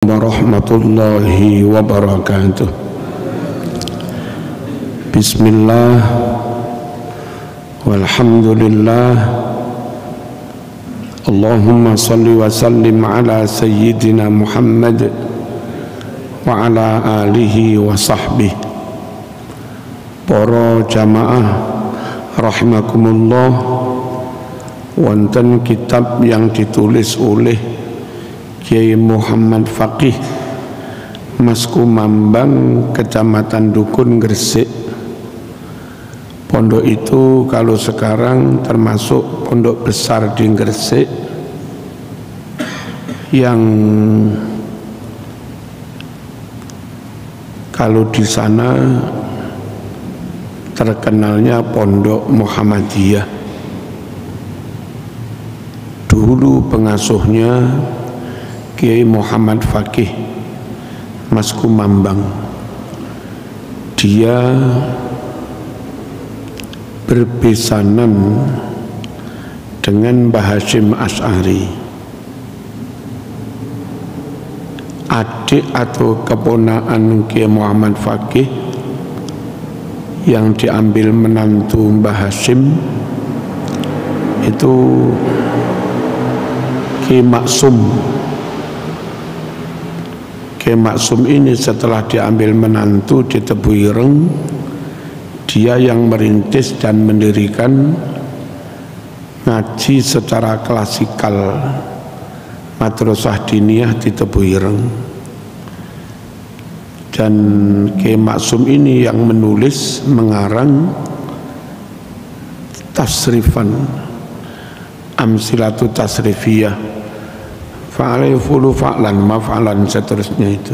warahmatullahi wabarakatuh. Bismillah walhamdulillah. Allahumma salli wa sallim ala sayyidina Muhammad wa ala alihi wa sahbihi. Para jamaah rahimakumullah, wonten kitab yang ditulis oleh Kiai Muhammad Faqih Mas Kumambang, Kecamatan Dukun, Gresik. Pondok itu kalau sekarang termasuk pondok besar di Gresik yang kalau di sana terkenalnya Pondok Muhammadiyah. Dulu pengasuhnya Kiai Muhammad Faqih Mas Kumambang. Dia berbesanan dengan Mbah Hasyim Asy'ari, adik atau keponakan Kiai Muhammad Faqih yang diambil menantu Mbah Hasyim itu Kiai Maksum. Kiai Maksum ini setelah diambil menantu di Tebu Ireng, dia yang merintis dan mendirikan ngaji secara klasikal Madrasah Diniyah di Tebu Ireng. Dan Kiai Maksum ini yang menulis, mengarang tasrifan Amsilatu Tasrifiyah, fa'alai fulu fa'lan maf'alan, seterusnya itu.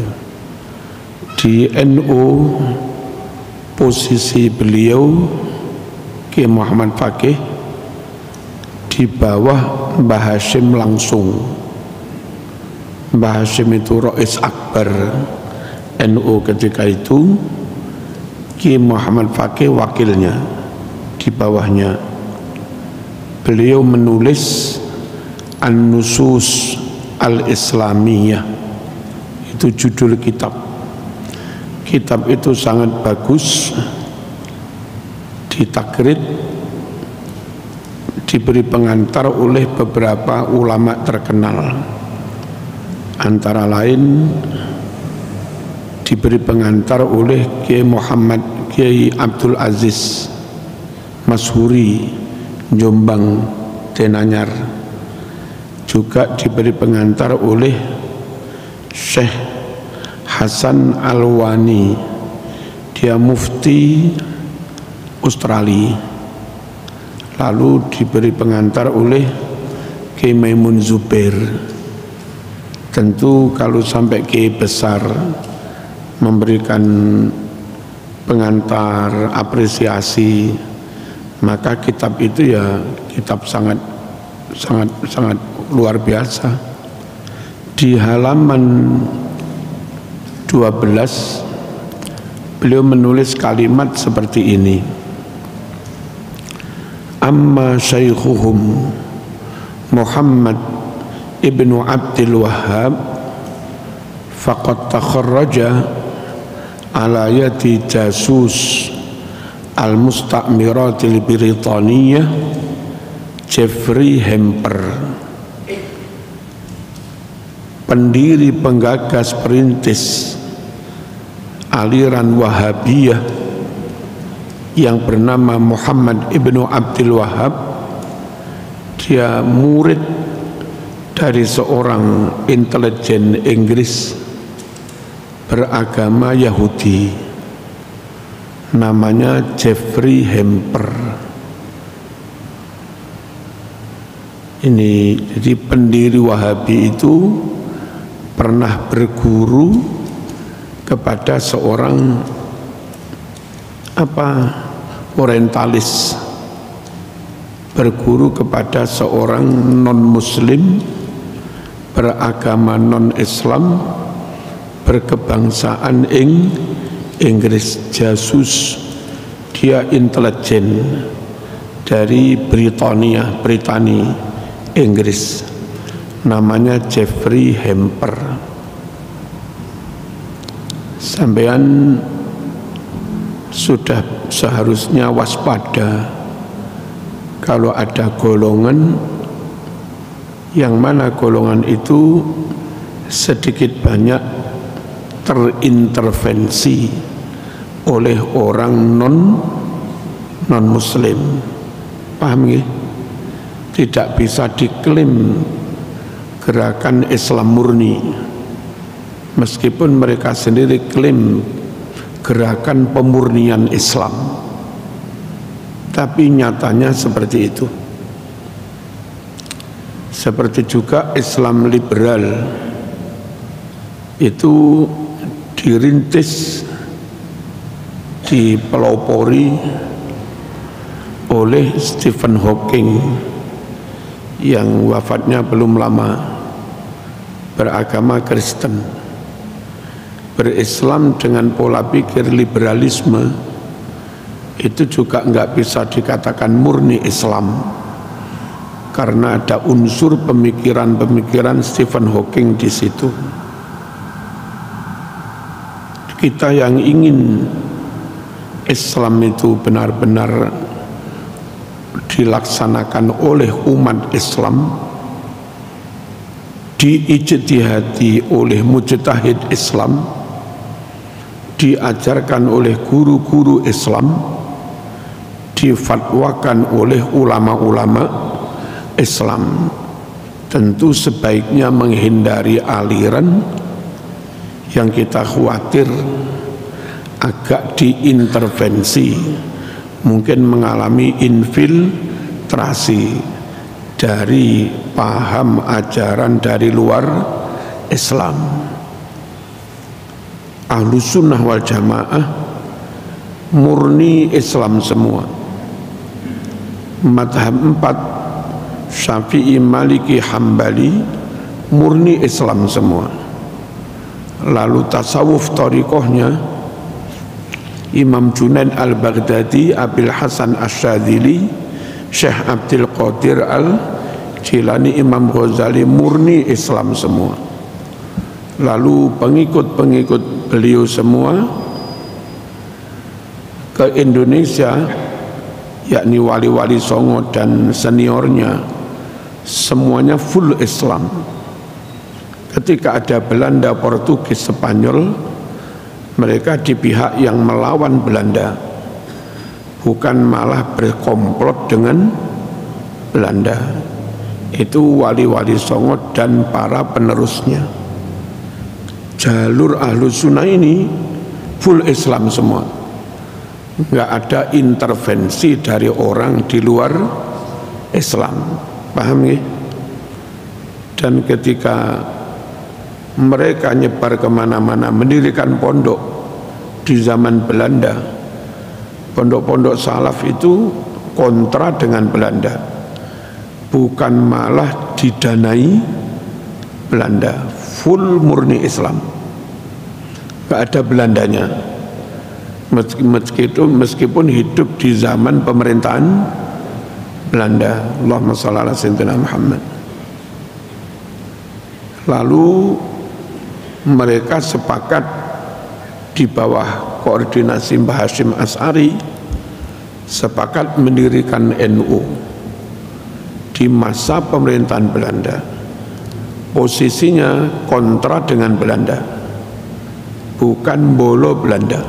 Di NU posisi beliau Kiai Muhammad Faqih di bawah Mbah Hasyim langsung. Mbah Hasyim itu Rais Akbar NU ketika itu, Kiai Muhammad Faqih wakilnya di bawahnya. Beliau menulis An-Nusus Al-Islamiyah, itu judul kitab. Kitab itu sangat bagus, ditakrid, diberi pengantar oleh beberapa ulama terkenal. Antara lain diberi pengantar oleh Kiai Abdul Aziz Mashuri, Jombang, Denanyar. Juga diberi pengantar oleh Syekh Hasan Alwani, dia mufti Australia. Lalu diberi pengantar oleh Kiai Maimun Zubair. Tentu kalau sampai Kiai besar memberikan pengantar apresiasi, maka kitab itu ya kitab sangat luar biasa. Di halaman 12 beliau menulis kalimat seperti ini: amma syaikhuhum Muhammad ibnu Abdul Wahhab faqad takharraja ala yati jasus al-mustamiratil Britaniyah Jeffrey Hamper, pendiri penggagas perintis aliran Wahabiyah yang bernama Muhammad ibnu Abdul Wahhab. Dia murid dari seorang intelijen Inggris beragama Yahudi, namanya Jeffrey Hamper. Ini jadi pendiri Wahabi itu pernah berguru kepada seorang orientalis, berguru kepada seorang non-muslim beragama non-Islam berkebangsaan Inggris, jasus. Dia intelijen dari Britania, Inggris, namanya Jeffrey Hamper. Sampean sudah seharusnya waspada kalau ada golongan yang mana golongan itu sedikit banyak terintervensi oleh orang non muslim. Paham ya? Tidak bisa diklaim gerakan Islam murni, meskipun mereka sendiri klaim gerakan pemurnian Islam, tapi nyatanya seperti itu. Seperti juga Islam liberal itu dirintis, dipelopori oleh Stephen Hawking yang wafatnya belum lama, beragama Kristen, berislam dengan pola pikir liberalisme. Itu juga enggak bisa dikatakan murni Islam, karena ada unsur pemikiran-pemikiran Stephen Hawking di situ. Kita yang ingin Islam itu benar-benar dilaksanakan oleh umat Islam, diijtihadi oleh mujtahid Islam, diajarkan oleh guru-guru Islam, difatwakan oleh ulama-ulama Islam, tentu sebaiknya menghindari aliran yang kita khawatir agak diintervensi, mungkin mengalami infiltrasi dari paham ajaran dari luar Islam. Ahlus sunnah wal jamaah murni Islam semua. Madhab 4 Syafi'i, Maliki, Hambali murni Islam semua. Lalu tasawuf thariqahnya Imam Junaid al-Baghdadi, Abil Hasan Asyadzili, Syekh Abdul Qadir al-Jilani, Imam Ghazali murni Islam semua. Lalu pengikut-pengikut beliau semua ke Indonesia, yakni wali-wali Songo dan seniornya, semuanya full Islam. Ketika ada Belanda, Portugis, Spanyol, mereka di pihak yang melawan Belanda, bukan malah berkomplot dengan Belanda. Itu wali-wali Songo dan para penerusnya. Jalur Ahlus Sunnah ini full Islam semua, nggak ada intervensi dari orang di luar Islam. Paham ya? Dan ketika mereka nyebar kemana-mana, mendirikan pondok di zaman Belanda, pondok-pondok salaf itu kontra dengan Belanda, bukan malah didanai Belanda, full murni Islam, gak ada Belandanya, meskipun hidup di zaman pemerintahan Belanda. Allahumma shalli ala sayyidina Muhammad. Lalu mereka sepakat di bawah koordinasi Mbah Hashim Asy'ari, sepakat mendirikan NU di masa pemerintahan Belanda. Posisinya kontra dengan Belanda, bukan bolo Belanda.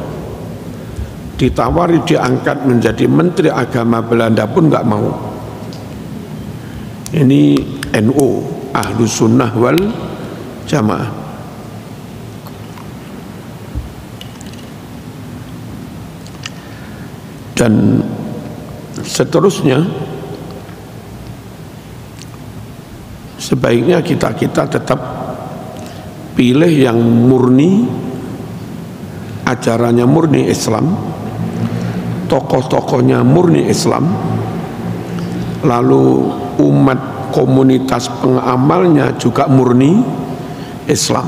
Ditawari diangkat menjadi Menteri Agama Belanda pun nggak mau. Ini NU, Ahlus Sunnah wal Jamaah. Dan seterusnya, sebaiknya kita tetap pilih yang murni, ajarannya murni Islam, tokoh-tokohnya murni Islam, lalu umat komunitas pengamalnya juga murni Islam.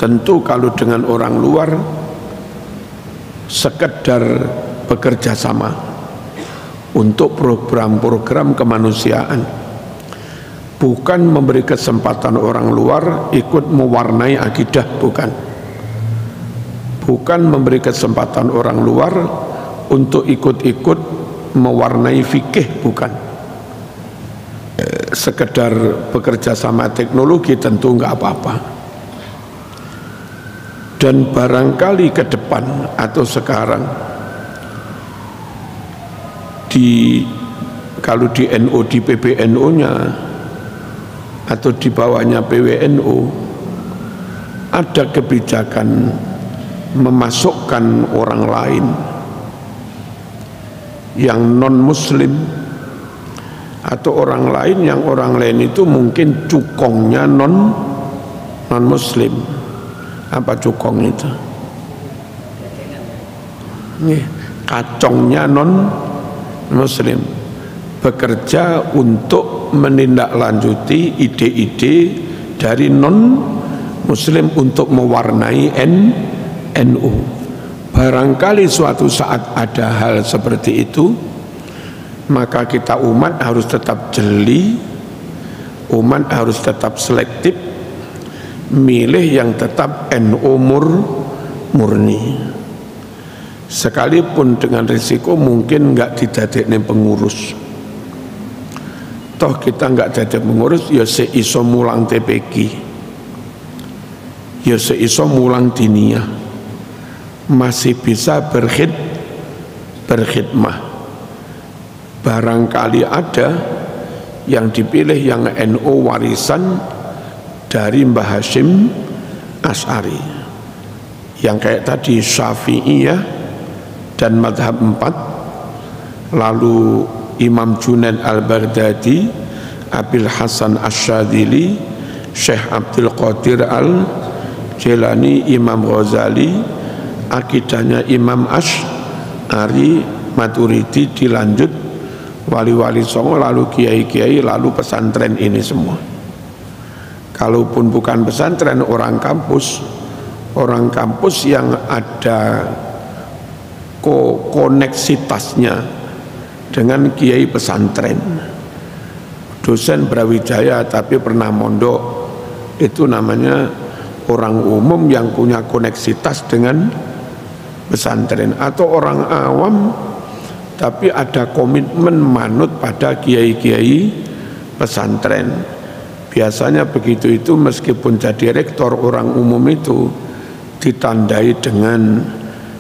Tentu kalau dengan orang luar sekedar bekerja sama untuk program-program kemanusiaan, bukan memberi kesempatan orang luar ikut mewarnai akidah, bukan. bukan memberi kesempatan orang luar untuk ikut-ikut mewarnai fikih, bukan. Sekedar bekerja sama teknologi tentu enggak apa-apa. Dan barangkali ke depan atau sekarang kalau di NU, di PBNU-nya atau di bawahnya PWNU ada kebijakan memasukkan orang lain yang non muslim atau orang lain yang orang lain itu mungkin cukongnya non muslim. Apa cukong itu? Kacongnya non muslim, bekerja untuk menindaklanjuti ide-ide dari non muslim untuk mewarnai NU. Barangkali suatu saat ada hal seperti itu, maka kita umat harus tetap jeli, umat harus tetap selektif, milih yang tetap NU murni. Sekalipun dengan risiko mungkin enggak didadekne pengurus. Toh kita enggak jadi pengurus, ya seiso mulang TPQ, ya seiso mulang diniyah, masih bisa berkhidmah. Barangkali ada yang dipilih yang NU warisan dari Mbah Hashim Asy'ari, yang kayak tadi Syafi'iyah dan madhab 4, lalu Imam Junaid Al-Baghdadi, Abil Hasan Asy-Syadzili, Syekh Abdul Qadir Al-Jilani, Imam Ghazali, akidahnya Imam Asy'ari, Maturidi, dilanjut wali-wali songo, lalu kiai-kiai, lalu pesantren ini semua. Kalaupun bukan pesantren, orang kampus yang ada koneksitasnya dengan kiai pesantren, dosen Brawijaya tapi pernah mondok, itu namanya orang umum yang punya koneksitas dengan pesantren. Atau orang awam tapi ada komitmen manut pada kiai-kiai pesantren. Biasanya begitu itu, meskipun jadi rektor, orang umum itu ditandai dengan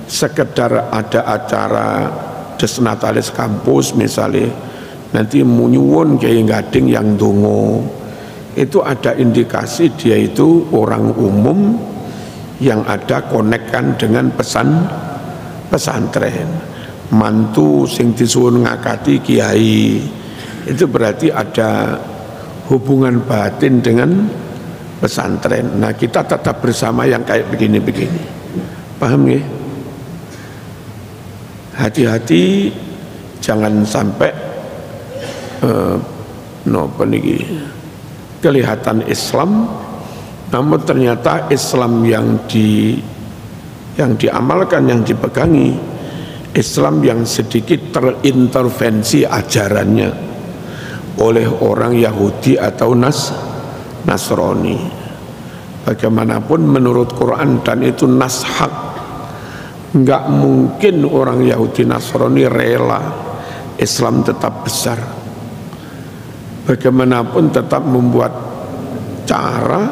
sekedar ada acara desnatalis kampus misalnya, nanti munyuwun kiai gading yang dongo, itu ada indikasi dia itu orang umum yang ada konekkan dengan pesantren. Mantu sing disuwun ngakati kiai, itu berarti ada hubungan batin dengan pesantren. Nah, kita tetap bersama yang kayak begini-begini, paham ya? Hati-hati jangan sampai kelihatan Islam, namun ternyata Islam yang diamalkan, yang dipegangi, Islam yang sedikit terintervensi ajarannya oleh orang Yahudi atau Nasrani. Bagaimanapun menurut Quran, dan itu nas hak, enggak mungkin orang Yahudi Nasrani rela Islam tetap besar. Bagaimanapun tetap membuat cara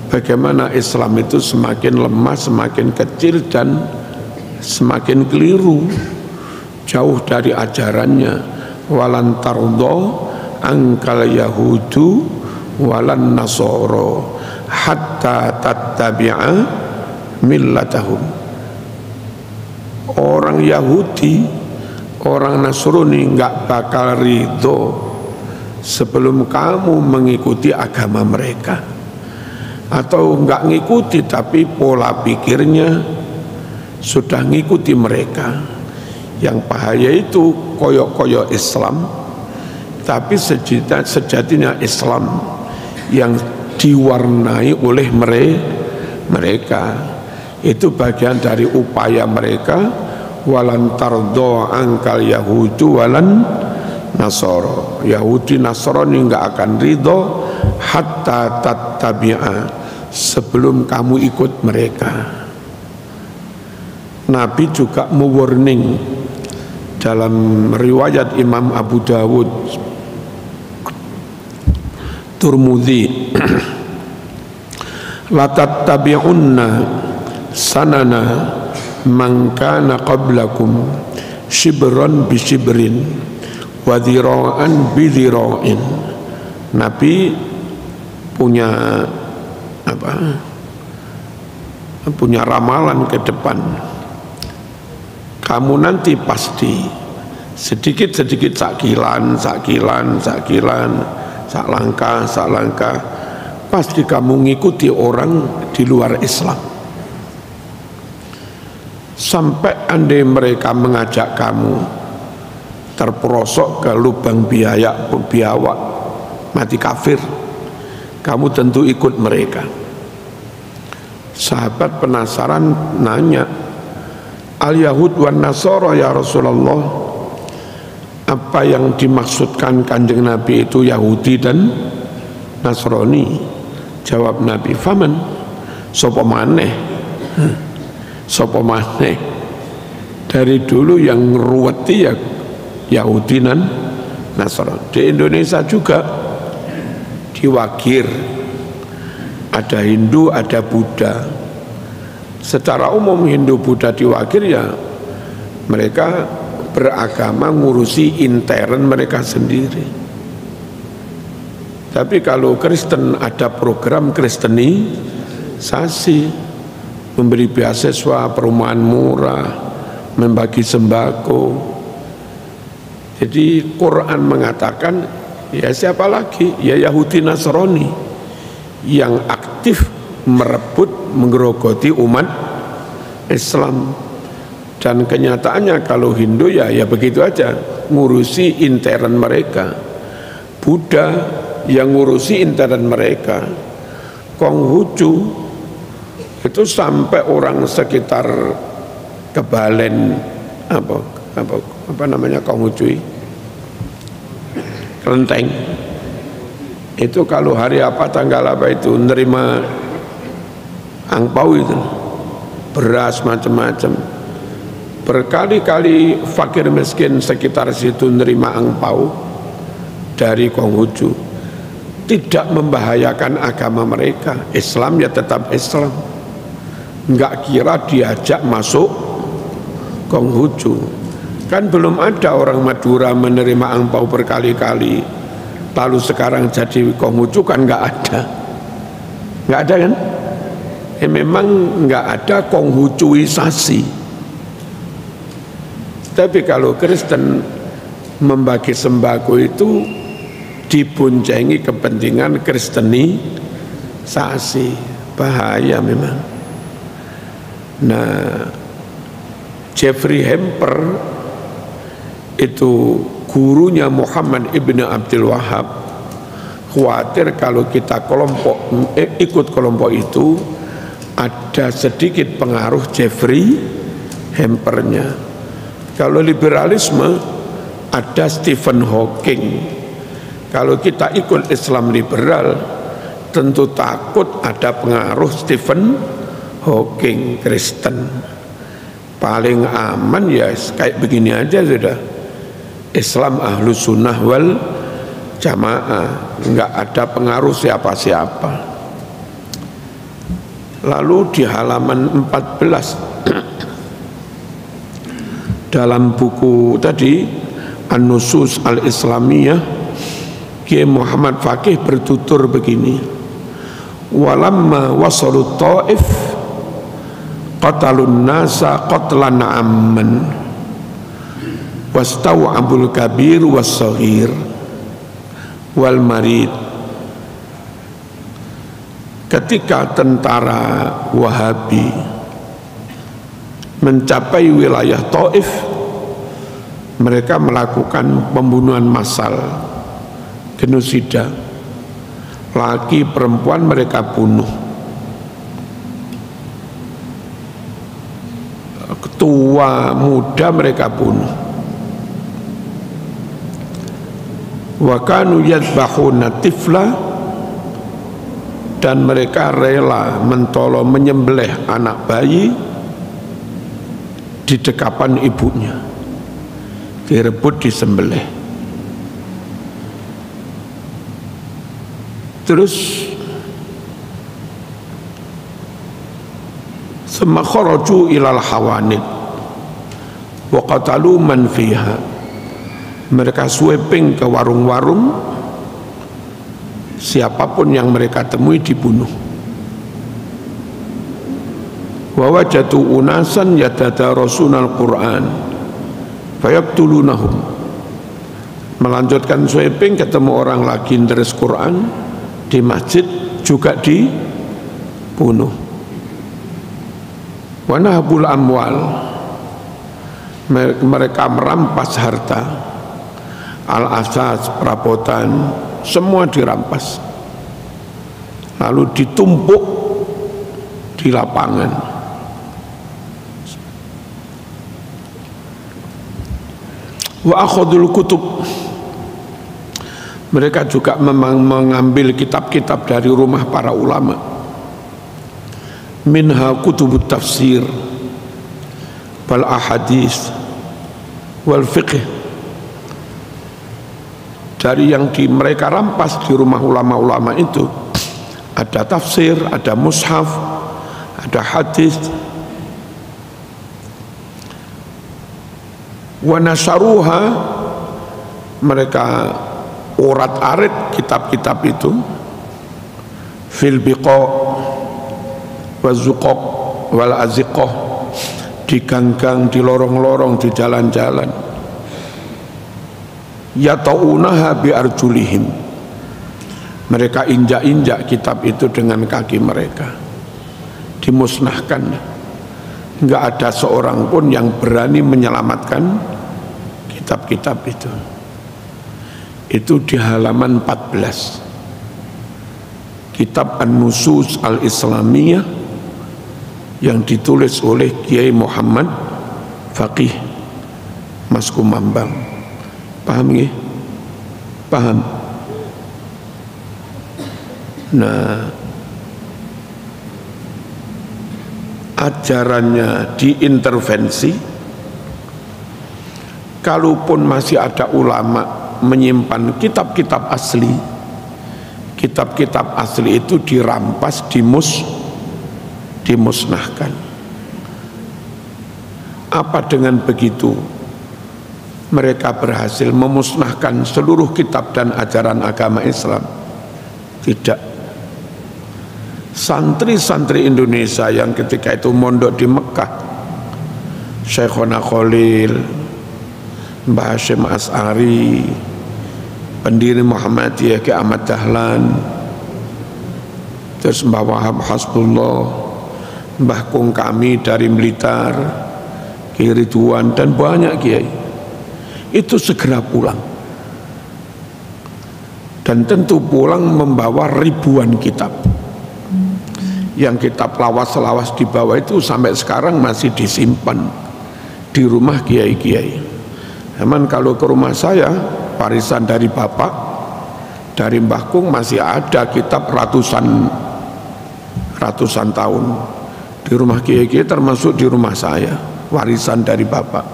bagaimana Islam itu semakin lemah, semakin kecil dan semakin keliru, jauh dari ajarannya. Walan tardo angkal yahudu walan nasoro hatta tattabi'a millatahum. Orang Yahudi, orang Nasrani enggak bakal ridho sebelum kamu mengikuti agama mereka. Atau enggak ngikuti tapi pola pikirnya sudah ngikuti mereka. Yang bahaya itu koyok-koyok Islam, tapi sejatinya Islam yang diwarnai oleh mereka. Itu bagian dari upaya mereka. Walan tardo angkal yahudu walan nasoro. Yahudi Nasrani enggak akan ridho hatta tattabi'a, sebelum kamu ikut mereka. Nabi juga mewarning dalam riwayat Imam Abu Dawud, Turmudi, la tattabi'unna sanana man kana qablakum shibran bi shibrin wa dhira'an bi dhira'in. Nabi punya punya ramalan ke depan. Kamu nanti pasti sedikit-sedikit sakilan, sak langkah, pasti kamu ngikuti orang di luar Islam. Sampai andai mereka mengajak kamu terperosok ke lubang biawak, mati kafir, kamu tentu ikut mereka. Sahabat penasaran nanya, al-Yahud wan Nasara ya Rasulullah, apa yang dimaksudkan kanjeng Nabi itu Yahudi dan Nasrani? Jawab Nabi, faman sapa maneh, sapa maneh. Dari dulu yang ngeruweti ya Yahudi dan Nasrani. Di Indonesia juga diwakir, ada Hindu, ada Buddha. Secara umum Hindu Buddha diwakir ya mereka beragama ngurusi intern mereka sendiri. Tapi kalau Kristen ada program kristenisasi, memberi beasiswa, perumahan murah, membagi sembako. Jadi Quran mengatakan ya siapa lagi? Ya Yahudi Nasrani yang aktif merebut, menggerogoti umat Islam. Dan kenyataannya kalau Hindu ya begitu aja, ngurusi intern mereka. Buddha yang ngurusi intern mereka. Konghucu itu sampai orang sekitar Kebalen apa namanya Konghucu, Kelenteng, itu kalau hari apa tanggal apa itu nerima angpau itu, beras macam-macam. Berkali-kali fakir miskin sekitar situ nerima angpau dari Konghucu. Tidak membahayakan agama mereka. Islam ya tetap Islam. Enggak kira diajak masuk Konghucu. Kan belum ada orang Madura menerima angpau berkali-kali lalu sekarang jadi Konghucu, kan enggak ada. Enggak ada kan? Memang enggak ada Konghucuisasi. Tapi kalau Kristen membagi sembako itu diboncengi kepentingan kristenisasi, bahaya memang. Nah, Jeffrey Hamper itu gurunya Muhammad ibn Abdul Wahab, khawatir kalau kita ikut kelompok itu ada sedikit pengaruh Jeffrey Hampernya. Kalau liberalisme ada Stephen Hawking. Kalau kita ikut Islam liberal tentu takut ada pengaruh Stephen Hawking Kristen. Paling aman ya kayak begini aja sudah, Islam Ahlus Sunnah wal Jamaah, nggak ada pengaruh siapa-siapa. Lalu di halaman 14 dalam buku tadi An-Nusus Al-Islamiyah, Kiai Muhammad Faqih bertutur begini, walamma wasalu Taif qatalun nasa qatlan amman wastaw'abul kabir was-saghir wal marid. Ketika tentara Wahabi mencapai wilayah Taif, mereka melakukan pembunuhan massal, genosida. Laki perempuan mereka bunuh, tua muda mereka bunuh. Wa kanu yadbahuna tifla, dan mereka rela menyembelih anak bayi di dekapan ibunya, direbut, disembelih. Terus summa kharaju ilal hawanid wa qatalu man fiha. Mereka sweeping ke warung-warung, siapapun yang mereka temui dibunuh. Wa wajatu unasan yatadarusunal Qur'an fayaqtulunahum. Melanjutkan sweeping, ketemu orang lagi deres Quran di masjid, juga dibunuh. Wa nahbul amwal, mereka merampas harta, al-asas, perabotan, semua dirampas, lalu ditumpuk di lapangan. Wa akhadul kutub, mereka juga memang mengambil kitab-kitab dari rumah para ulama. Minha kutubut tafsir wal ahadis wal fiqh. Dari yang mereka rampas di rumah ulama-ulama itu ada tafsir, ada mushaf, ada hadis. Wa nasaruha, mereka urat-arit kitab-kitab itu fil biqa wa zuqaq wal aziqah, di gang-gang, di lorong-lorong, di jalan-jalan. Yata'unaha bi arjulihim, mereka injak-injak kitab itu dengan kaki mereka, dimusnahkan. Enggak ada seorang pun yang berani menyelamatkan kitab-kitab itu. Itu di halaman 14 kitab An-Nusus Al-Islamiyah yang ditulis oleh Kiai Muhammad Faqih Mas Kumambang. Paham ya? Paham. Nah, ajarannya diintervensi. Kalaupun masih ada ulama menyimpan kitab-kitab asli, kitab-kitab asli itu dirampas, dimusnahkan. Apa dengan begitu mereka berhasil memusnahkan seluruh kitab dan ajaran agama Islam? Tidak. Santri-santri Indonesia yang ketika itu mondok di Mekah, Syekhona Khalil, Mbah Hashim As'ari, pendiri Muhammadiyah Ki Ahmad Dahlan, terus Mbah Wahab Hasbullah, Mbah Kung kami dari Blitar, Ki Ridwan, dan banyak kiai, itu segera pulang, dan tentu pulang membawa ribuan kitab. Yang kitab lawas-lawas di bawah itu sampai sekarang masih disimpan di rumah kiai-kiai. Cuman kalau ke rumah saya, warisan dari bapak, dari Mbah Kung, masih ada kitab ratusan tahun di rumah kiai-kiai, termasuk di rumah saya, warisan dari bapak.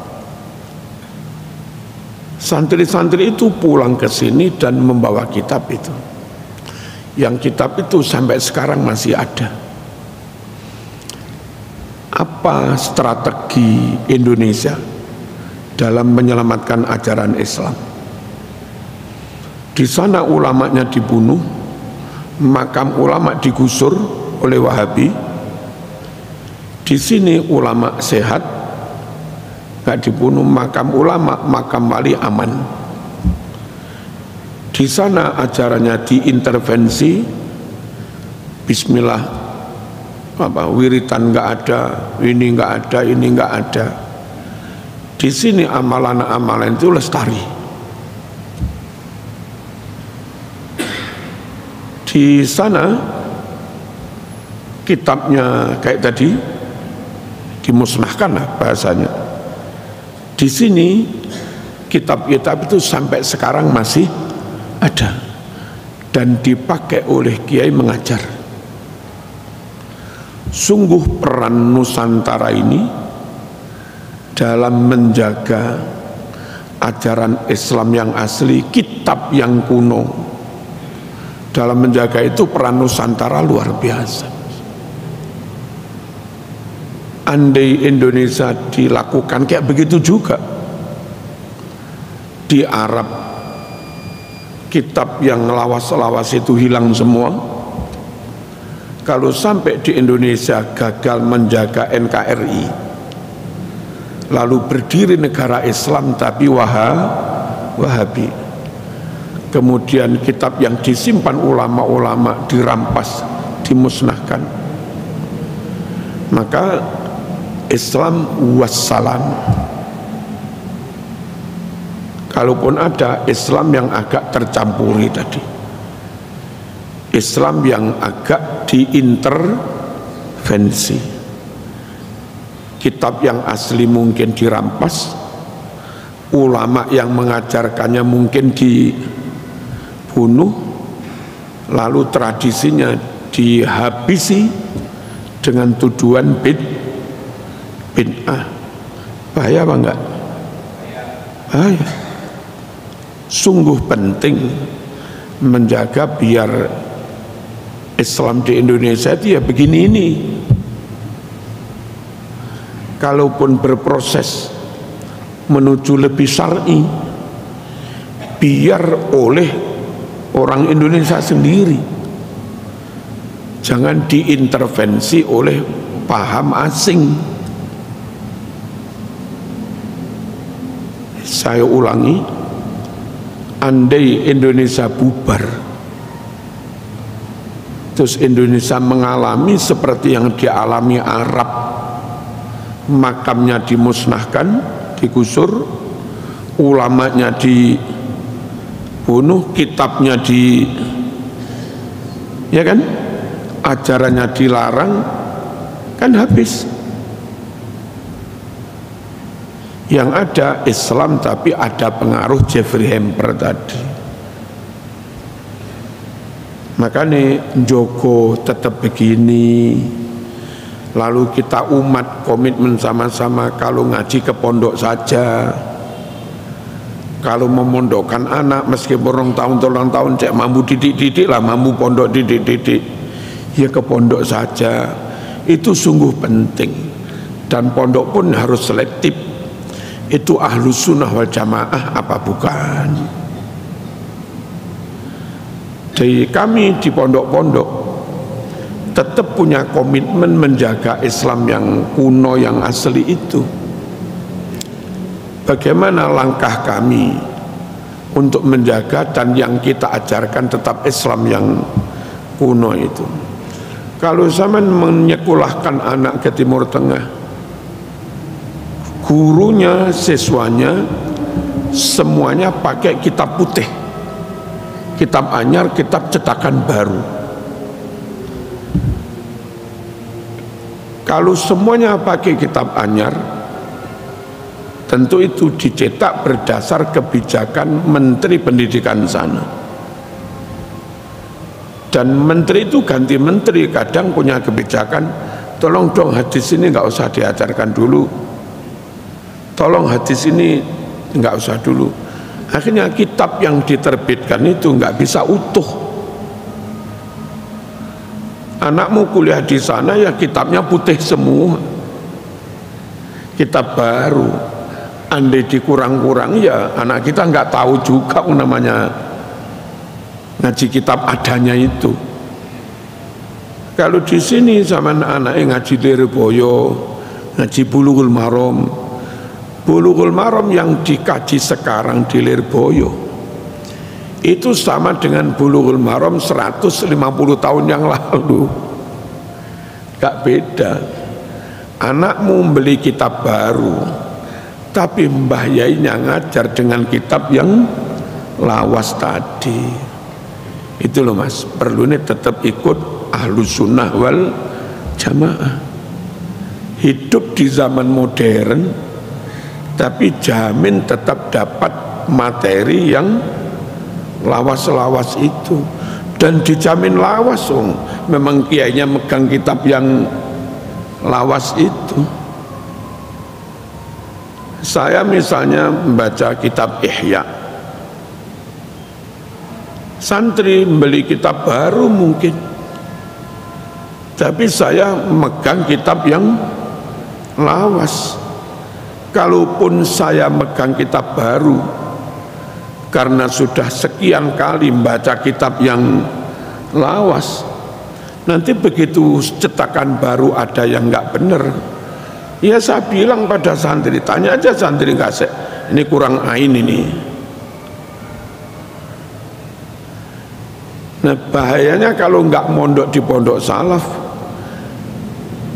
Santri-santri itu pulang ke sini dan membawa kitab itu. Yang kitab itu sampai sekarang masih ada. Apa strategi Indonesia dalam menyelamatkan ajaran Islam? Di sana ulamanya dibunuh, makam ulama digusur oleh Wahabi. Di sini ulama sehat, nggak dibunuh, makam ulama, makam wali aman. Di sana ajarannya diintervensi, bismillah, wiritan nggak ada, ini nggak ada, ini nggak ada. Di sini amalan-amalan itu lestari. Di sana kitabnya kayak tadi dimusnahkan lah bahasanya. Di sini kitab-kitab itu sampai sekarang masih ada dan dipakai oleh kiai mengajar. Sungguh peran Nusantara ini dalam menjaga ajaran Islam yang asli, kitab yang kuno. Dalam menjaga itu peran Nusantara luar biasa. Andai Indonesia dilakukan kayak begitu juga di Arab, kitab yang lawas-lawas itu hilang semua. Kalau sampai di Indonesia gagal menjaga NKRI, lalu berdiri negara Islam tapi Wahabi, kemudian kitab yang disimpan ulama-ulama dirampas, dimusnahkan, maka Islam wassalam. Kalaupun ada Islam yang agak tercampuri tadi, Islam yang agak diintervensi, kitab yang asli mungkin dirampas, ulama yang mengajarkannya mungkin dibunuh, lalu tradisinya dihabisi dengan tuduhan bid'ah. Bahaya apa enggak? Bahaya. Sungguh penting menjaga biar Islam di Indonesia itu ya begini ini. Kalaupun berproses menuju lebih syar'i, biar oleh orang Indonesia sendiri, jangan diintervensi oleh paham asing. Saya ulangi, andai Indonesia bubar, terus Indonesia mengalami seperti yang dialami Arab, makamnya dimusnahkan, digusur, ulamanya dibunuh, kitabnya ya kan, ajarannya dilarang, kan habis. Yang ada Islam tapi ada pengaruh Jeffrey Hamper tadi. Makanya Joko tetap begini. Lalu kita umat komitmen sama-sama, kalau ngaji ke pondok saja, kalau memondokkan anak meskipun tahun cek mampu didik lah, mampu pondok didik ya ke pondok saja. Itu sungguh penting, dan pondok pun harus selektif. Itu Ahlus Sunnah wal Jamaah apa bukan? Jadi kami di pondok-pondok tetap punya komitmen menjaga Islam yang kuno, yang asli itu. Bagaimana langkah kami untuk menjaga dan yang kita ajarkan tetap Islam yang kuno itu? Kalau zaman menyekolahkan anak ke Timur Tengah, gurunya, siswanya semuanya pakai kitab putih, kitab anyar, kitab cetakan baru. Kalau semuanya pakai kitab anyar, tentu itu dicetak berdasar kebijakan Menteri Pendidikan sana. Dan menteri itu ganti menteri, kadang punya kebijakan, tolong dong hadis ini nggak usah diajarkan dulu, tolong hadis ini nggak usah dulu. Akhirnya kitab yang diterbitkan itu nggak bisa utuh. Anakmu kuliah di sana ya kitabnya putih semua, kitab baru. Andai dikurang-kurang ya anak kita nggak tahu juga namanya ngaji kitab adanya itu. Kalau di sini zaman anaknya ngaji Lirboyo, ngaji Bulughul Maram, Bulughul Maram yang dikaji sekarang di Lirboyo itu sama dengan Bulughul Maram 150 tahun yang lalu. Gak beda. Anakmu beli kitab baru, tapi mbah yainya ngajar dengan kitab yang lawas tadi. Itu loh mas, perlu ini tetap ikut Ahlus Sunnah wal Jamaah. Hidup di zaman modern, tapi jamin tetap dapat materi yang lawas-lawas itu, dan dijamin lawas. Memang kiainya megang kitab yang lawas itu. Saya misalnya membaca kitab Ihya, santri beli kitab baru mungkin, tapi saya megang kitab yang lawas. Kalaupun saya megang kitab baru karena sudah sekian kali membaca kitab yang lawas, nanti begitu cetakan baru ada yang nggak benar, ya saya bilang pada santri, tanya aja santri kasih, ini kurang ain ini. Nah bahayanya kalau nggak mondok di pondok salaf,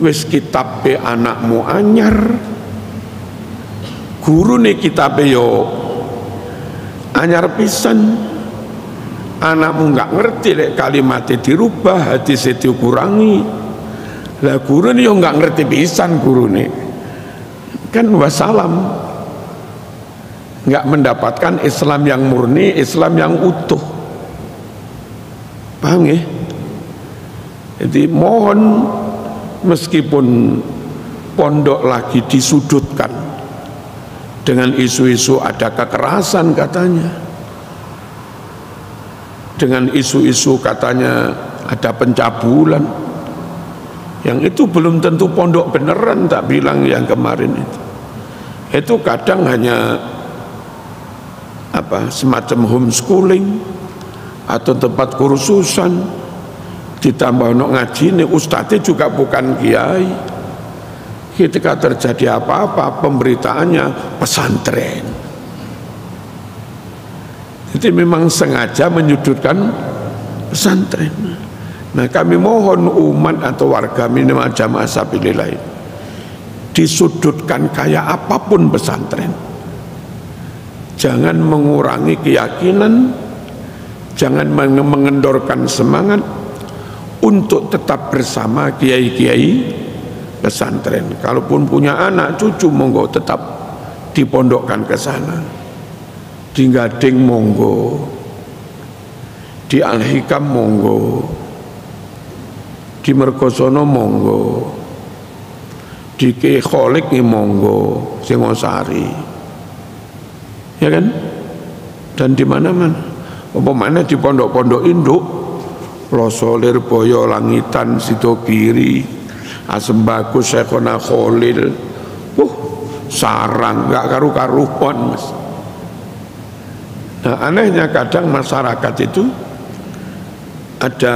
wis kitab be anakmu anyar, guru nih kitab yo anyar pisan, anakmu nggak ngerti lek kalimatnya dirubah, hadisnya dikurangi, lah guru nih yo nggak ngerti pisan, guru nih kan wassalam, nggak mendapatkan Islam yang murni, Islam yang utuh. Paham ya? Jadi mohon, meskipun pondok lagi disudutkan dengan isu-isu ada kekerasan katanya, dengan isu-isu katanya ada pencabulan, yang itu belum tentu pondok beneran, tak bilang yang kemarin itu kadang hanya semacam homeschooling atau tempat kursusan, ditambah untuk ngaji nih ustadznya juga bukan kiai. Ketika terjadi apa-apa pemberitaannya pesantren. Jadi memang sengaja menyudutkan pesantren. Nah kami mohon umat atau warga minimal jamaah sabilillah disudutkan kayak apapun pesantren, jangan mengurangi keyakinan, jangan mengendorkan semangat untuk tetap bersama kiai-kiai pesantren. Kalaupun punya anak cucu monggo tetap dipondokkan ke sana, di Gading monggo, di Al-Hikam monggo, di Mergosono monggo, di Ki Kholik monggo, Singosari, ya kan? Dan di mana-mana. Apa mana di pondok-pondok induk, Ploso, Lirboyo, Langitan, Sidogiri, Asembagus, Syekhona Kholil, sarang, nggak karu-karuan mas. Nah anehnya kadang masyarakat itu ada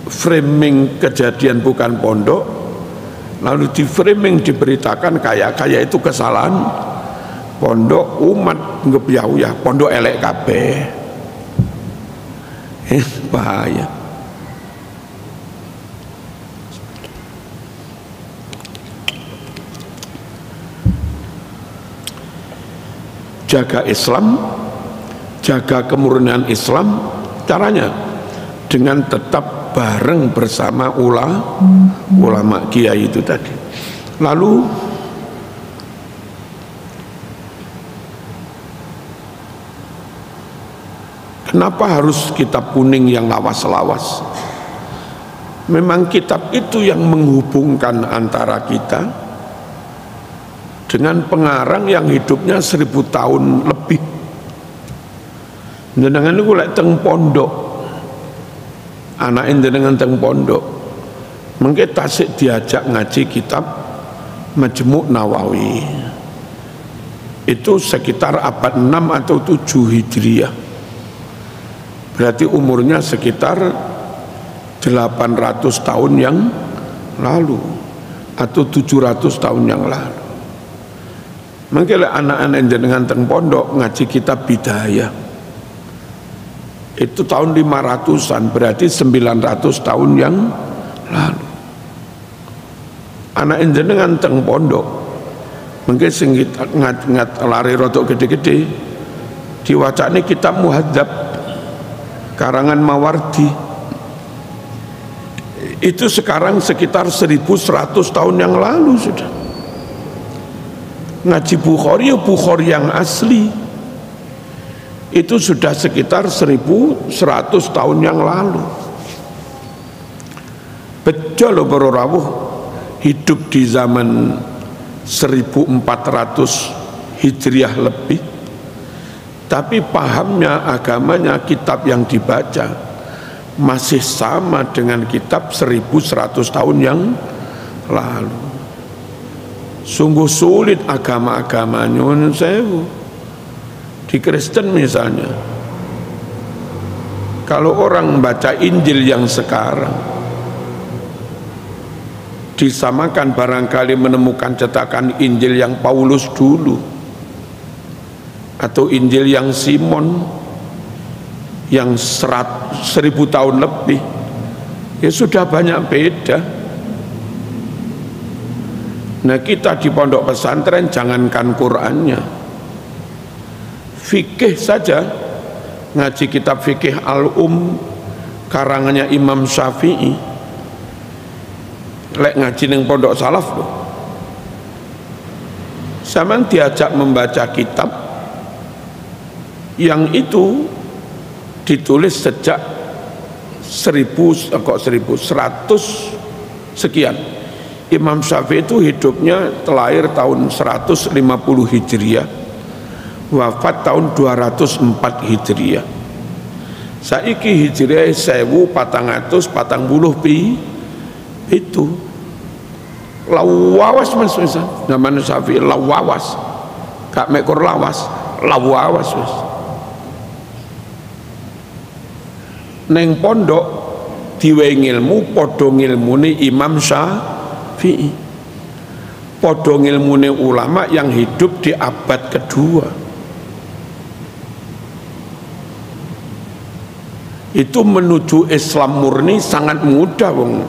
framing kejadian bukan pondok, lalu di framing diberitakan kayak itu kesalahan pondok, umat ngebiau ya pondok elek kabeh. Bahaya. Jaga Islam, jaga kemurnian Islam, caranya dengan tetap bareng bersama ulama kiai itu tadi. Lalu kenapa harus kitab kuning yang lawas-lawas? Memang kitab itu yang menghubungkan antara kita dengan pengarang yang hidupnya 1000 tahun lebih. Jenengan niku lek teng pondok, anak jenengan teng pondok, mengke tasik diajak ngaji kitab Majmu' Nawawi. Itu sekitar abad 6 atau 7 Hijriah. Berarti umurnya sekitar 800 tahun yang lalu atau 700 tahun yang lalu. Mungkin anak-anak jenengan teng pondok ngaji kitab Bidayah, itu tahun 500-an, berarti 900 tahun yang lalu. Anak jenengan teng pondok mungkin sing ngat lari rotok gede-gede diwacane kitab Muhadzab karangan Mawardi, itu sekarang sekitar 1100 tahun yang lalu sudah. Ngaji Bukhari yang asli itu sudah sekitar 1100 tahun yang lalu. Betul loh para rawuh, hidup di zaman 1400 Hijriah lebih, tapi pahamnya, agamanya, kitab yang dibaca masih sama dengan kitab 1100 tahun yang lalu. Sungguh sulit agama-agama nyuwun sewu. Di Kristen misalnya, kalau orang baca Injil yang sekarang, disamakan barangkali menemukan cetakan Injil yang Paulus dulu, atau Injil yang Simon yang 1000 tahun lebih, ya sudah banyak beda. Nah, kita di pondok pesantren jangankan Qur'annya, fikih saja, ngaji kitab fikih karangannya Imam Syafi'i, lek ngaji ning pondok salaf loh, sampean diajak membaca kitab yang itu ditulis sejak 1100 sekian. Imam Syafi'i itu hidupnya terlahir tahun 150 Hijriah, wafat tahun 204 Hijriah. Saiki Hijriah 1440 itu lawawas mas, zaman Syafi'i lawawas, gak mekor lawas, lawawas mas. Neng pondok diwe ngilmu podo ngilmune Imam Syafi'i, podo ngilmune ulama yang hidup di abad kedua. Itu menuju Islam murni sangat mudah, wong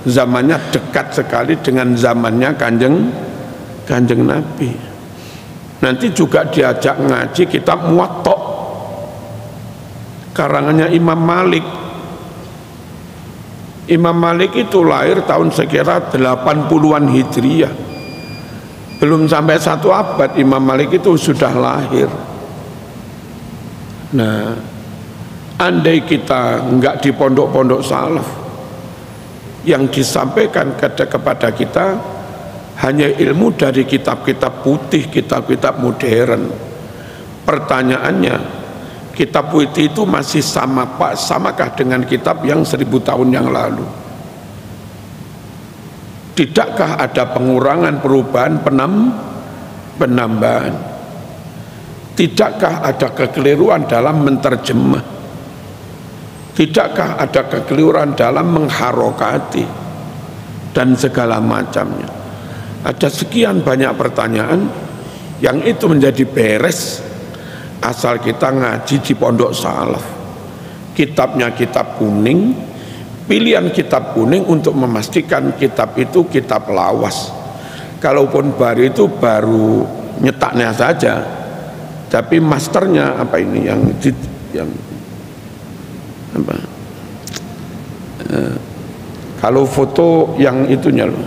zamannya dekat sekali dengan zamannya kanjeng Nabi. Nanti juga diajak ngaji kitab Muwatta karangannya Imam Malik. Imam Malik itu lahir tahun sekira 80-an Hijriah, belum sampai 1 abad Imam Malik itu sudah lahir. Nah, andai kita enggak di pondok-pondok salaf, yang disampaikan kepada kita hanya ilmu dari kitab-kitab putih, kitab-kitab modern. Pertanyaannya, kitab putih itu masih samakah dengan kitab yang 1000 tahun yang lalu? Tidakkah ada pengurangan, perubahan, penambahan? Tidakkah ada kekeliruan dalam menterjemah? Tidakkah ada kekeliruan dalam mengharokati dan segala macamnya? Ada sekian banyak pertanyaan yang itu menjadi beres asal kita ngaji di pondok salaf. Kitabnya kitab kuning, pilihan kitab kuning untuk memastikan kitab itu kitab lawas. Kalaupun baru itu baru nyetaknya saja, tapi masternya apa ini yang apa? Kalau foto yang itunya loh,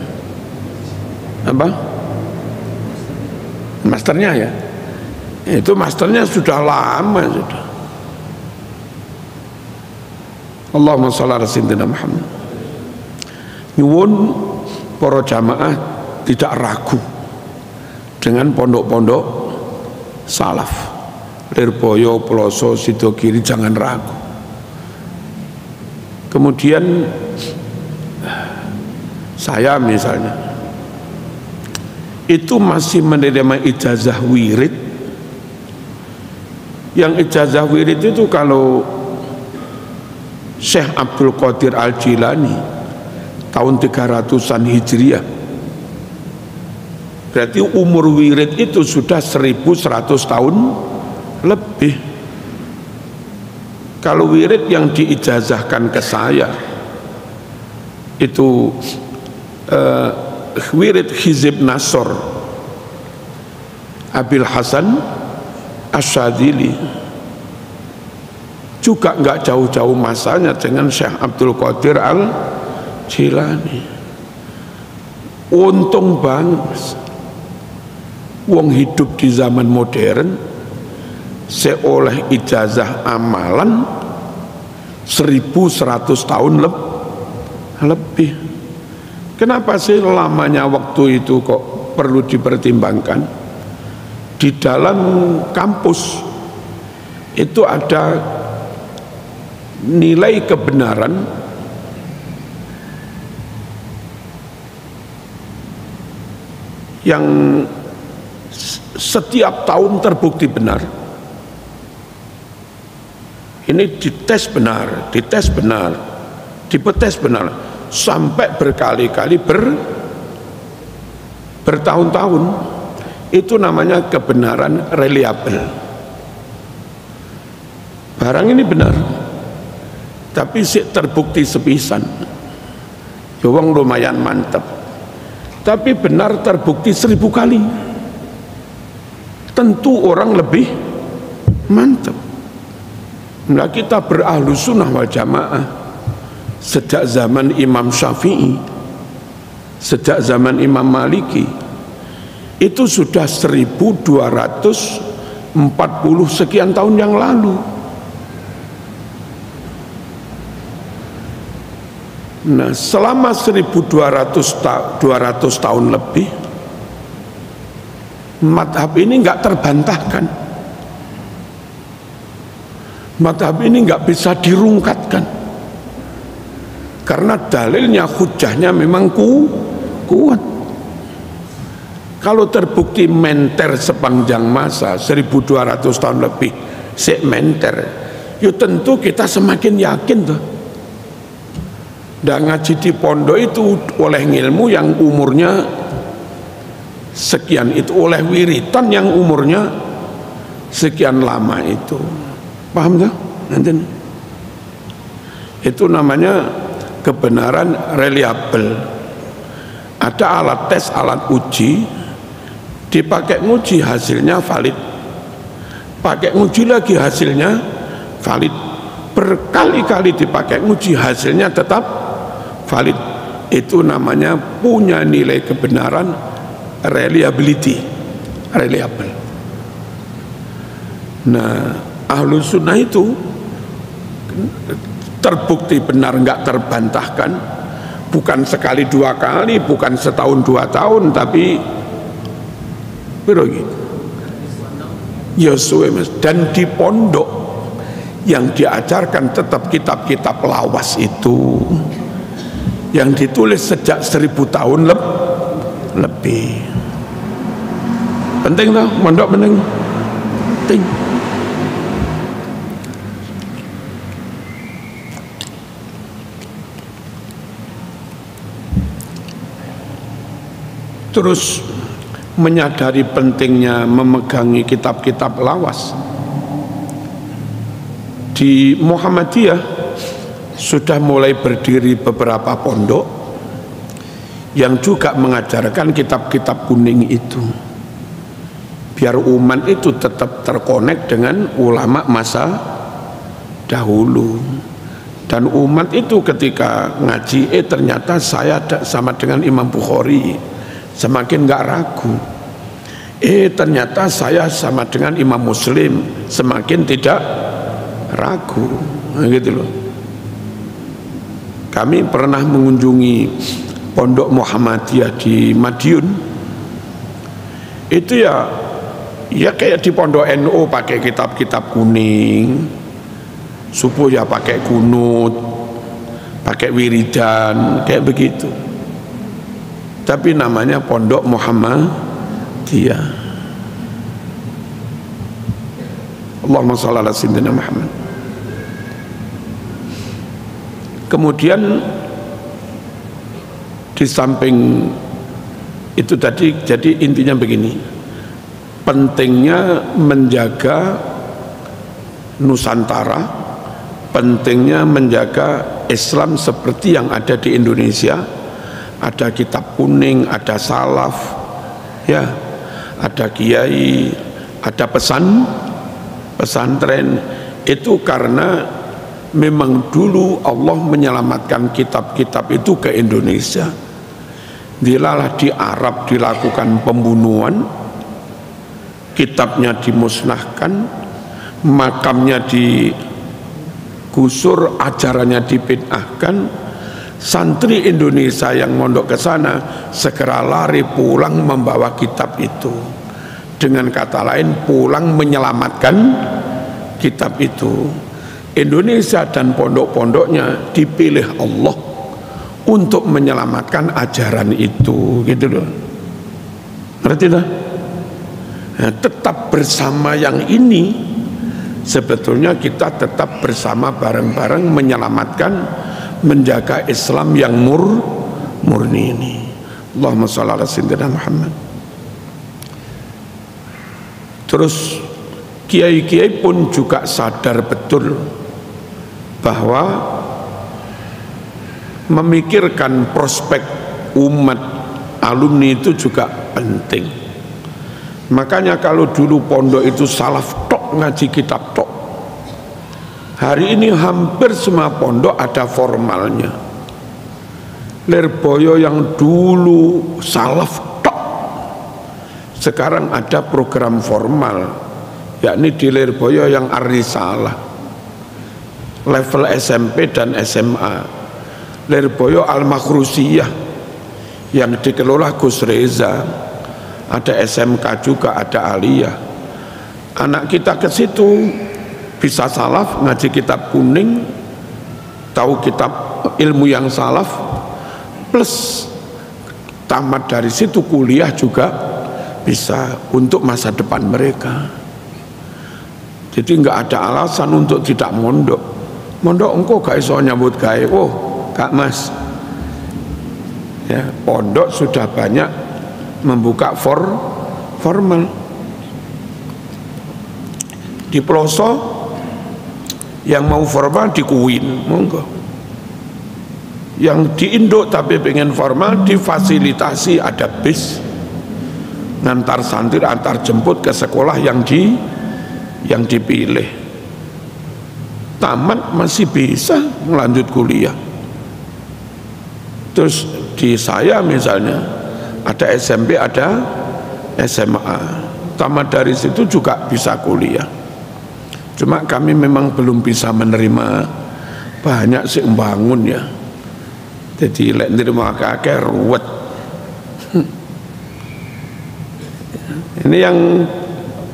apa? Masternya ya. Itu masternya sudah lama sudah. Allahumma shalli ala sayyidina Muhammad. Nyuwun para jamaah tidak ragu dengan pondok-pondok salaf. Lirboyo, Ploso, Sidogiri, jangan ragu. Kemudian saya misalnya itu masih menerima ijazah wirid. Yang ijazah wirid itu kalau Syekh Abdul Qadir Al-Jilani tahun 300-an Hijriah, berarti umur wirid itu sudah 1100 tahun lebih. Kalau wirid yang diijazahkan ke saya itu wirid Hizib Nasr Abil Hasan Asyadili, juga nggak jauh-jauh masanya dengan Syekh Abdul Qadir Al-Jilani. Untung banget wong hidup di zaman modern seoleh ijazah amalan 1100 tahun lebih. Kenapa sih lamanya waktu itu kok perlu dipertimbangkan. Di dalam kampus itu ada nilai kebenaran yang setiap tahun terbukti benar. Ini dites benar, dites benar, dipetes benar, sampai berkali-kali bertahun-tahun. Itu namanya kebenaran reliabel. Barang ini benar, tapi terbukti sepisan. Ya wong lumayan mantep, tapi benar terbukti 1000 kali, tentu orang lebih mantep. Nah, kita berahlus sunnah wal jamaah sejak zaman Imam Syafi'i, sejak zaman Imam Maliki, itu sudah 1240 sekian tahun yang lalu. Nah, selama 1200 tahun lebih, madhab ini nggak terbantahkan. Madhab ini nggak bisa dirungkatkan, karena dalilnya, hujahnya memang kuat. Kalau terbukti menter sepanjang masa 1200 tahun lebih menter, ya tentu kita semakin yakin tuh. Dan ngaji di pondok itu oleh ilmu yang umurnya sekian itu, oleh wiritan yang umurnya sekian lama itu. Paham tuh? Nanti itu namanya kebenaran reliabel. Ada alat tes, alat uji, dipakai nguji hasilnya valid, pakai nguji lagi hasilnya valid, berkali-kali dipakai nguji hasilnya tetap valid. Itu namanya punya nilai kebenaran reliability, reliable. Nah, Ahlus Sunnah itu terbukti benar, nggak terbantahkan, bukan sekali 2 kali, bukan setahun 2 tahun, tapi begitu. Ya suwe mas. Dan di pondok yang diajarkan tetap kitab-kitab lawas itu, yang ditulis sejak 1000 tahun lebih. Penting tuh, pondok penting. Terus menyadari pentingnya memegangi kitab-kitab lawas. Di Muhammadiyah sudah mulai berdiri beberapa pondok yang juga mengajarkan kitab-kitab kuning itu, biar umat itu tetap terkonek dengan ulama masa dahulu. Dan umat itu ketika ngaji, ternyata saya sama dengan Imam Bukhari, semakin nggak ragu. Ternyata saya sama dengan Imam Muslim, semakin tidak ragu. Nah, gitu loh. Kami pernah mengunjungi pondok Muhammadiyah di Madiun. Itu ya kayak di pondok NU, pakai kitab-kitab kuning, subuh ya pakai kunut, pakai wiridan, kayak begitu. Tapi namanya pondok Muhammadiyah. Allahumma shalli ala sayyidina Muhammad. Kemudian di samping itu tadi, jadi intinya begini, pentingnya menjaga Nusantara, pentingnya menjaga Islam seperti yang ada di Indonesia. Ada kitab kuning, ada salaf, ya, ada kiai, ada pesantren. Itu karena memang dulu Allah menyelamatkan kitab-kitab itu ke Indonesia. Dilalah di Arab dilakukan pembunuhan, kitabnya dimusnahkan, makamnya digusur, ajarannya dibid'ahkan, Santri Indonesia yang mondok ke sana segera lari pulang membawa kitab itu. Dengan kata lain, pulang menyelamatkan kitab itu. Indonesia dan pondok-pondoknya dipilih Allah untuk menyelamatkan ajaran itu, gitu loh. Ngerti dah? Nah, tetap bersama yang ini, sebetulnya kita tetap bersama bareng-bareng menyelamatkan, menjaga Islam yang murni ini. Allahumma shalli ala sayyidina Muhammad. Terus kiai-kiai pun juga sadar betul bahwa memikirkan prospek umat alumni itu juga penting. Makanya kalau dulu pondok itu salaf tok, ngaji kitab tok, hari ini hampir semua pondok ada formalnya. Lirboyo yang dulu salaf tok, sekarang ada program formal, yakni di Lirboyo yang Ar-Risalah, level SMP dan SMA. Lirboyo Al-Makhrusiyah yang dikelola Gus Reza, ada SMK juga, ada Aliyah. Anak kita ke situ bisa salaf, ngaji kitab kuning, tahu kitab ilmu yang salaf, plus tamat dari situ kuliah juga bisa untuk masa depan mereka. Jadi nggak ada alasan untuk tidak mondok. Mondok engkau gak iso nyambut gawe, oh Kak Mas, ya, pondok sudah banyak membuka formal. Di pelosok yang mau formal di Kuwin, monggo. Yang di Indo tapi pengen formal difasilitasi, ada bis ngantar santri, antar jemput ke sekolah yang dipilih. Tamat masih bisa melanjut kuliah. Terus di saya misalnya ada SMP, ada SMA, tamat dari situ juga bisa kuliah. Cuma kami memang belum bisa menerima banyak sih membangun ya. Jadi lek nerima kakek ruwet. Ini yang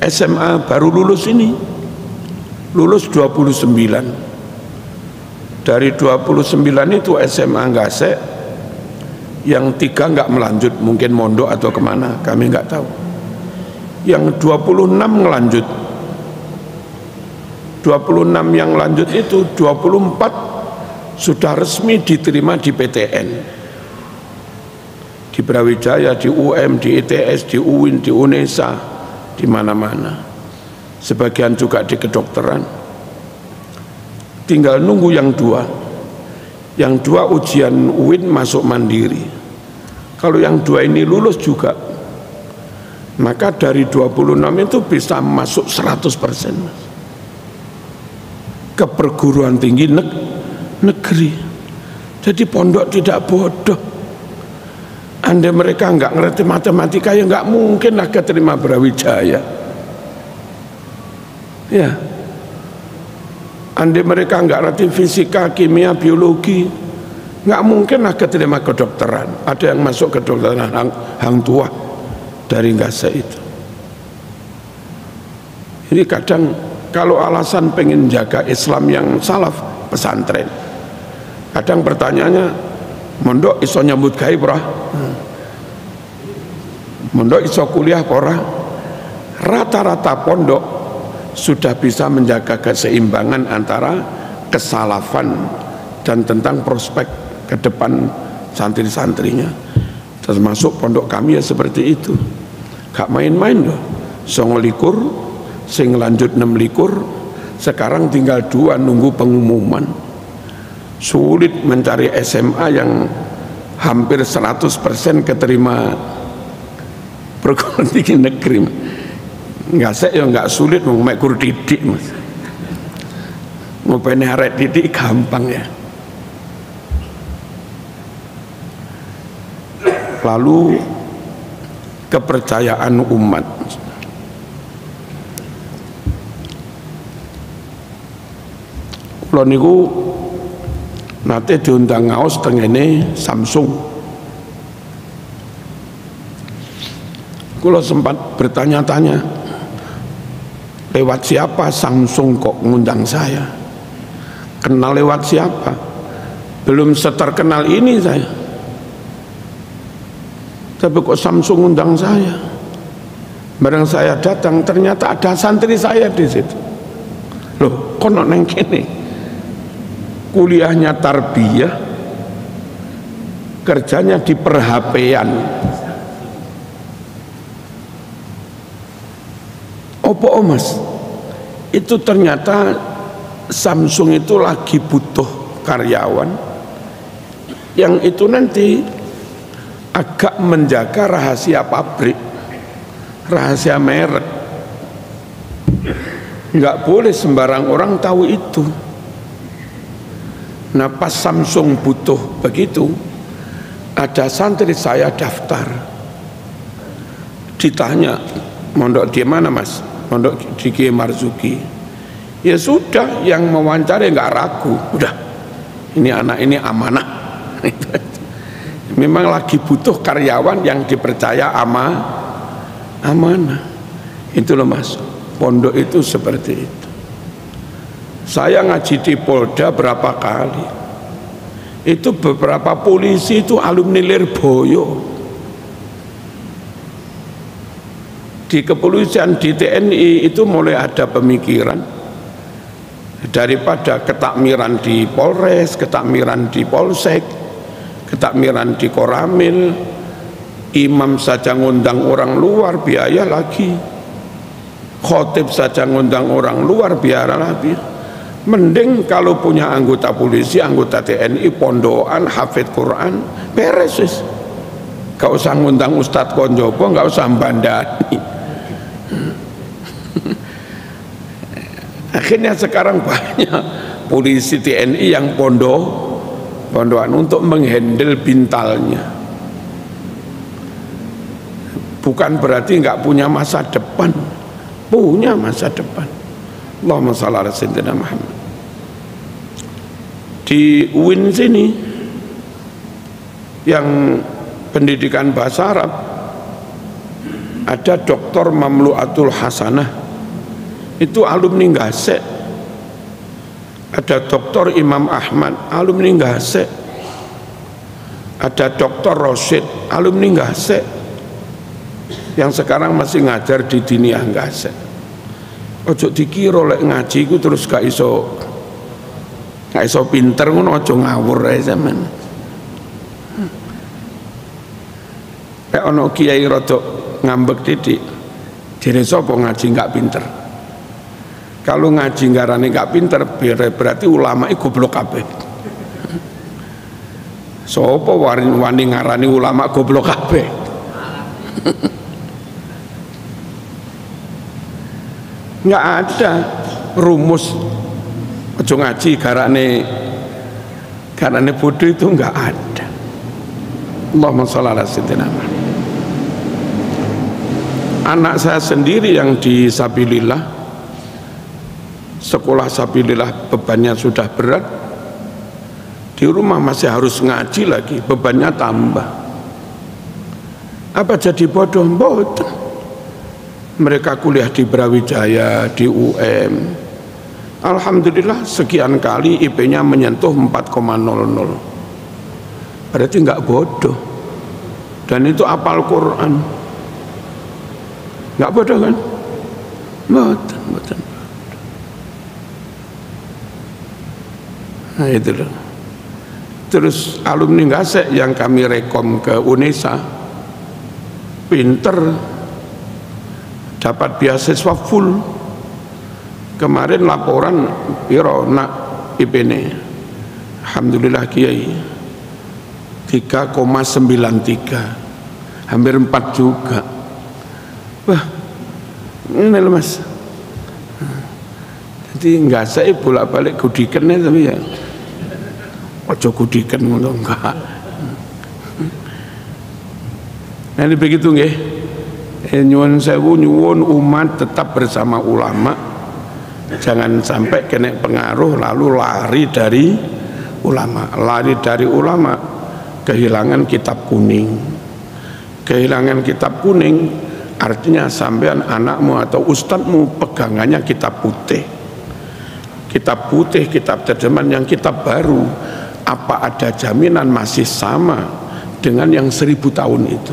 SMA baru lulus ini, lulus 29. Dari 29 itu SMA Ngasek, yang 3 nggak melanjut, mungkin mondok atau kemana, kami nggak tahu. Yang 26 ngelanjut. 26 yang lanjut itu 24 sudah resmi diterima di PTN, di Brawijaya, di UM, di ITS, di UIN, di UNESA, di mana-mana. Sebagian juga di kedokteran. Tinggal nunggu yang 2. Yang 2 ujian UIN masuk mandiri. Kalau yang 2 ini lulus juga, maka dari 26 itu bisa masuk 100% ke perguruan tinggi negeri. Jadi pondok tidak bodoh. Andai mereka nggak ngerti matematika, ya nggak mungkin lah keterima Brawijaya. Ya. Andai mereka nggak ngerti fisika, kimia, biologi, nggak mungkin lah keterima kedokteran. Ada yang masuk kedokteran Hang Tuah dari Ngasek itu. Ini kadang kalau alasan pengen jaga Islam yang salaf, pesantren. Kadang pertanyaannya, mondok iso nyambut gawe ora? Mondok iso kuliah ora? Rata-rata pondok sudah bisa menjaga keseimbangan antara kesalafan dan tentang prospek ke depan santri-santrinya. Termasuk pondok kami ya seperti itu. Gak main-main loh. 29 sing lanjut 26, sekarang tinggal 2 nunggu pengumuman. Sulit mencari SMA yang hampir 100% keterima perguruan tinggi negeri. Ngasek ya nggak sulit, mau mekur didik mas, mau pengen arek didik gampang ya. Lalu kepercayaan umat. Kalau niku Nate diundang ngaos tengene Samsung. Kula sempat bertanya-tanya, lewat siapa Samsung kok ngundang saya? Kenal lewat siapa? Belum seterkenal ini saya. Tapi kok Samsung ngundang saya? Bareng saya datang ternyata ada santri saya di situ. Loh, kono neng kene. Kuliahnya tarbiyah, kerjanya di per-HP-an. Opo Mas? Itu ternyata Samsung itu lagi butuh karyawan yang itu nanti agak menjaga rahasia pabrik, rahasia merek. Nggak boleh sembarang orang tahu itu. Nah pas Samsung butuh begitu, ada santri saya daftar. Ditanya, mondok di mana Mas? Mondok di Kiai Marzuki. Ya sudah, yang mewawancari nggak ragu. Udah, ini anak ini amanah. Memang lagi butuh karyawan yang dipercaya amanah. Itu loh Mas, pondok itu seperti itu. Saya ngaji di Polda berapa kali. Itu beberapa polisi itu alumni Lirboyo. Di kepolisian, di TNI itu mulai ada pemikiran daripada ketakmiran di Polres, ketakmiran di Polsek, ketakmiran di Koramil, imam saja ngundang orang luar biaya lagi, khotib saja ngundang orang luar biaya lagi. Mending kalau punya anggota polisi, anggota TNI, pondokan, hafid Quran, beres wis. Gak usah ngundang Ustadz Konjobo, gak usah mbandani. Akhirnya sekarang banyak polisi TNI yang pondokan untuk menghandle bintalnya. Bukan berarti nggak punya masa depan, punya masa depan. Allahumma shalli ala sayyidina Muhammad. Di UIN sini yang pendidikan bahasa Arab ada Dr. Mamluatul Hasanah, itu alumni Ngasek. Ada Dr. Imam Ahmad, alumni Ngasek. Ada Dr. Rosyid, alumni Ngasek, yang sekarang masih ngajar di Diniyah Ngasek. Ojo dikira lek ngaji ku terus gak iso pinter ngono, ojo ngawur ae sampean. Kayak ono kiai rada ngambek didik, jere sapa ngaji gak pinter. Kalau ngaji ngarane gak pinter berarti ulama iku goblok kabeh. Sapa wani ngarani ulama goblok kabeh? Nggak ada rumus ojo ngaji karane bodoh, itu nggak ada. Allahumma shalli ala sayyidina Muhammad. Anak saya sendiri yang di Sabilillah, sekolah Sabilillah bebannya sudah berat, di rumah masih harus ngaji lagi, bebannya tambah. Apa jadi bodoh? Bodoh. Mereka kuliah di Brawijaya, di UM. Alhamdulillah sekian kali IP-nya menyentuh 4,00. Berarti nggak bodoh. Dan itu hafal Quran. Nggak bodoh kan? Bodoh. Nah itu loh. Terus alumni Ngasek yang kami rekom ke UNESA, pinter, dapat beasiswa full. Kemarin laporan piro nak IP-ne, alhamdulillah Kiai 3,93, hampir 4 juga. Wah, ini loh Mas. Jadi enggak, saya bolak-balik gudikan ya, tapi ya ojo gudikan ngono enggak. Nah begitu nggih. Nyuwun sewu, nyuwun umat tetap bersama ulama, jangan sampai kena pengaruh lalu lari dari ulama. Lari dari ulama, kehilangan kitab kuning. Kehilangan kitab kuning artinya sampean anakmu atau ustadzmu pegangannya kitab putih. Kitab putih, kitab terjemahan yang kitab baru. Apa ada jaminan masih sama dengan yang 1000 tahun itu?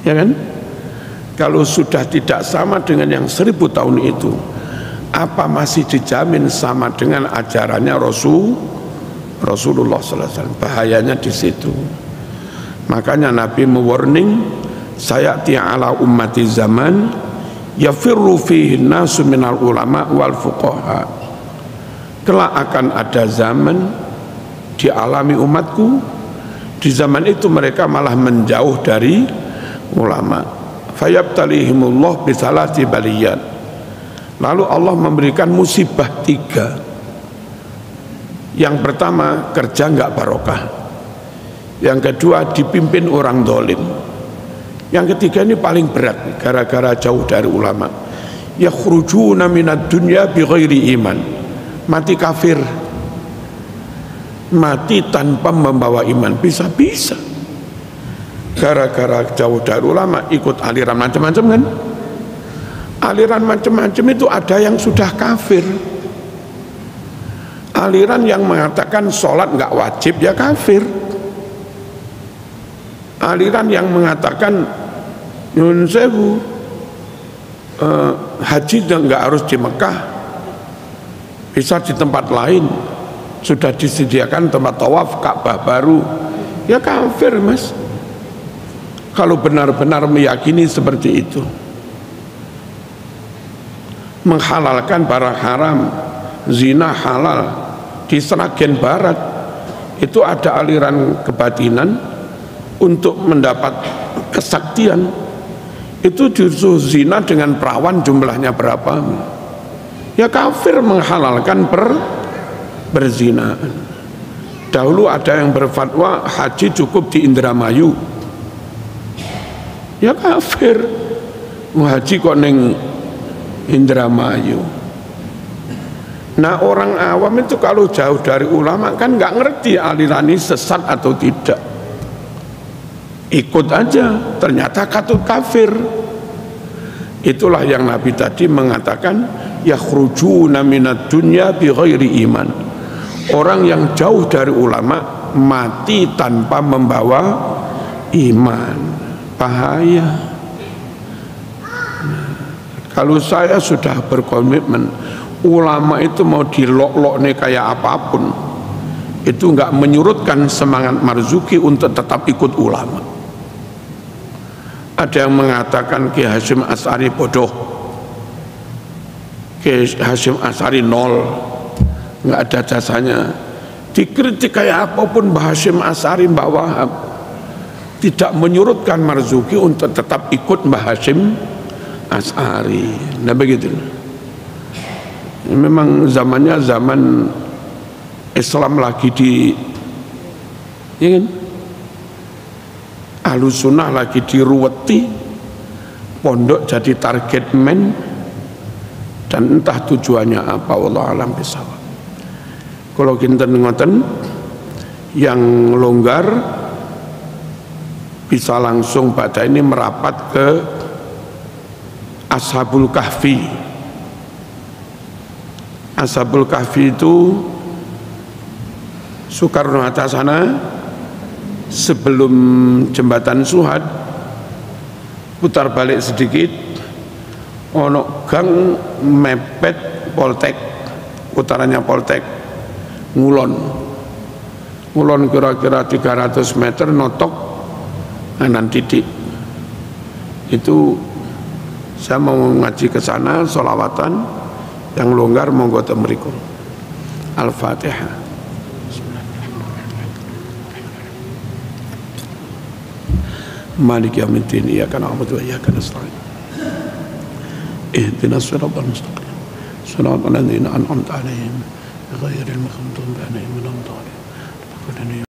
Ya kan? Kalau sudah tidak sama dengan yang 1000 tahun itu, apa masih dijamin sama dengan ajarannya Rasulullah SAW? Bahayanya di situ. Makanya Nabi mewarning, sayati ala ummati zaman yafirru fihi nasu minal ulama wal fuqaha. Kelak akan ada zaman dialami umatku, di zaman itu mereka malah menjauh dari ulama. Fayabtalihimullah bisalati baliyat. Lalu Allah memberikan musibah 3. Yang pertama, kerja enggak barokah. Yang kedua, dipimpin orang dolim. Yang ketiga ini paling berat, gara-gara jauh dari ulama. Yakhrujuna minad dunya bighairi iman. Mati kafir, mati tanpa membawa iman. Bisa-bisa gara-gara jauh dari ulama, ikut aliran macam-macam kan. Aliran macam-macam itu ada yang sudah kafir. Aliran yang mengatakan sholat nggak wajib ya kafir. Aliran yang mengatakan nyun sewu, haji nggak harus di Mekah, bisa di tempat lain, sudah disediakan tempat tawaf Ka'bah baru, ya kafir mas. Kalau benar-benar meyakini seperti itu, menghalalkan barang haram, zina halal di Seragen Barat, itu ada aliran kebatinan untuk mendapat kesaktian. Itu justru zina dengan perawan jumlahnya berapa, ya kafir menghalalkan berzinaan. Dahulu ada yang berfatwa haji cukup di Indramayu, ya kafir haji kok neng Indramayu. Nah orang awam itu kalau jauh dari ulama kan nggak ngerti aliran ini sesat atau tidak, ikut aja, ternyata katut kafir. Itulah yang Nabi tadi mengatakan yakhrujuna minad dunya bighairi iman. Orang yang jauh dari ulama mati tanpa membawa iman, bahaya. Kalau saya sudah berkomitmen ulama itu mau dilok-lok nih kayak apapun, itu nggak menyurutkan semangat Marzuki untuk tetap ikut ulama. Ada yang mengatakan Ki Hasyim Asy'ari bodoh, Ki Hasyim Asy'ari nol, nggak ada jasanya. Dikritik kayak apapun Mbah Hasyim Asy'ari, Mbah Wahab, tidak menyurutkan Marzuki untuk tetap ikut Mbah Hasyim Asy'ari. Nah begitu. Memang zamannya zaman Islam lagi di, ya kan? Ahlus Sunnah lagi diruweti, pondok jadi target men, dan entah tujuannya apa, wallahu alam bisawab. Kalau kinten ngoten yang longgar bisa langsung pada ini merapat ke Ashabul Kahfi. Ashabul Kahfi itu Soekarno-Hatta sana, sebelum jembatan Suhad, putar balik sedikit, ono gang mepet Poltek, putarannya Poltek, ngulon kira-kira 300 meter, notok kanan titik. Itu saya mau ngaji ke sana, sholawatan, yang longgar monggo temriku. Al-Fatihah. Maliki yaumiddin, iyyaka na'budu wa iyyaka nasta'in. Ihdinas siratal mustaqim. Siratal ladzina an'amta 'alaihim ghairil maghdubi 'alaihim waladdallin.